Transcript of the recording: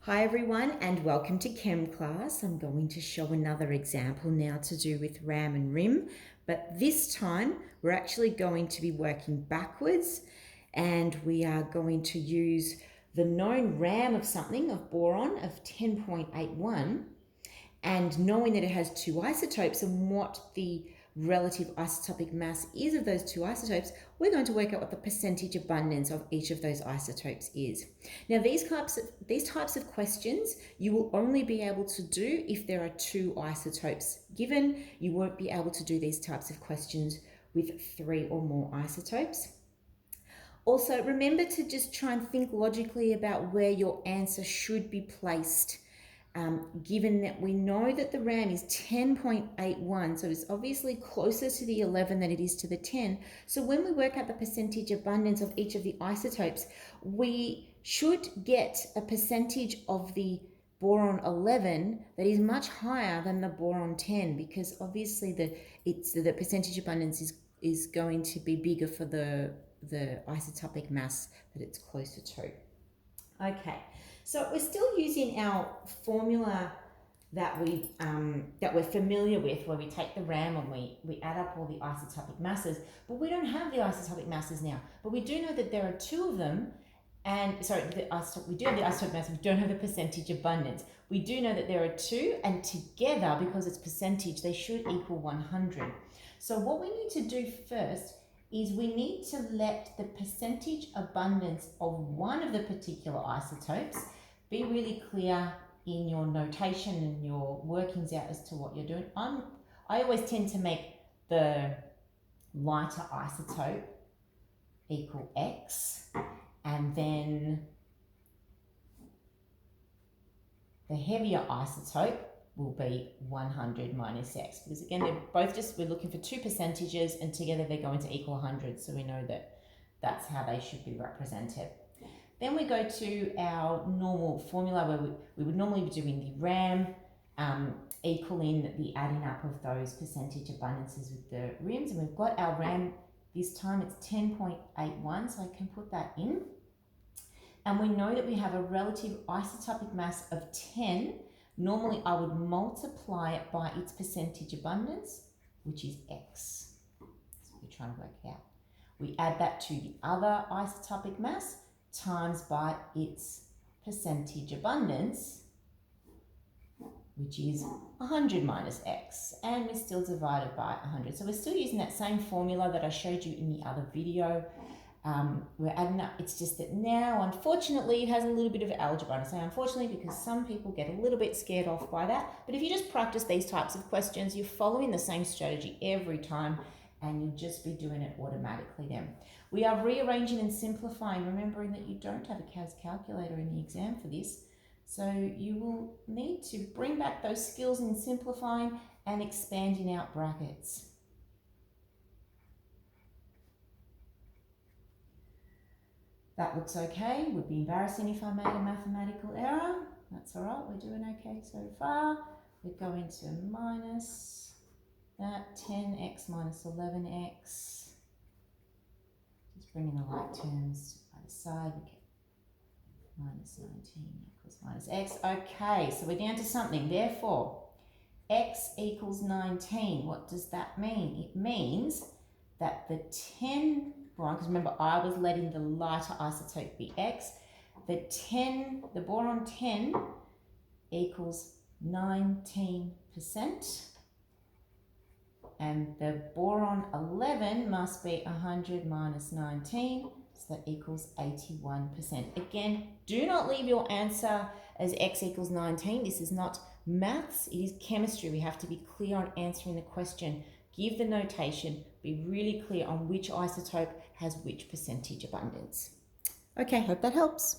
Hi everyone and welcome to Chem class. I'm going to show another example now to do with RAM and RIM, but this time we're actually going to be working backwards and we are going to use the known RAM of something, of boron, of 10.81, and knowing that it has two isotopes and what the relative isotopic mass is of those two isotopes, we're going to work out what the percentage abundance of each of those isotopes is. Now, these types of questions you will only be able to do if there are two isotopes given. You won't be able to do these types of questions with three or more isotopes. Also, remember to just try and think logically about where your answer should be placed. Given that we know that the RAM is 10.81, so it's obviously closer to the 11 than it is to the 10. So when we work out the percentage abundance of each of the isotopes, we should get a percentage of the boron 11 that is much higher than the boron 10, because obviously the percentage abundance is going to be bigger for the isotopic mass that it's closer to. Okay, so we're still using our formula that we're familiar with, where we take the RAM and we add up all the isotopic masses, but we don't have the isotopic masses now. But we do know that there are two of them, and we do have the isotopic mass, we don't have the percentage abundance. We do know that there are two, and together, because it's percentage, they should equal 100. So what we need to do first is we need to let the percentage abundance of one of the particular isotopes be really clear in your notation and your workings out as to what you're doing. I always tend to make the lighter isotope equal X, and then the heavier isotope will be 100 minus X, because again, they're both we're looking for two percentages and together they're going to equal 100, so we know that that's how they should be represented. Then we go to our normal formula where we would normally be doing the RAM equaling the adding up of those percentage abundances with the RIMs, and we've got our RAM this time, it's 10.81, so I can put that in. And we know that we have a relative isotopic mass of 10. Normally, I would multiply it by its percentage abundance, which is X. So we're trying to work it out. We add that to the other isotopic mass times by its percentage abundance, which is 100 minus X. And we still divide it by 100. So we're still using that same formula that I showed you in the other video. We're adding up, it's just that now, unfortunately, it has a little bit of algebra. And I say unfortunately because some people get a little bit scared off by that. But if you just practice these types of questions, you're following the same strategy every time, and you'll just be doing it automatically then. We are rearranging and simplifying, remembering that you don't have a CAS calculator in the exam for this. So you will need to bring back those skills in simplifying and expanding out brackets. That looks okay. Would be embarrassing if I made a mathematical error. That's all right, we're doing okay so far. We're going to minus that 10x minus 11x. Just bringing the like terms to either side. We get minus 19 equals minus x. Okay, so we're down to something. Therefore, x equals 19. What does that mean? It means that the 10 boron, because remember I was letting the lighter isotope be X, the boron 10 equals 19%, and the boron 11 must be 100 minus 19, so that equals 81%. Again, do not leave your answer as X equals 19. This is not maths, it is chemistry. We have to be clear on answering the question. Give the notation, be really clear on which isotope has which percentage abundance. Okay, hope that helps.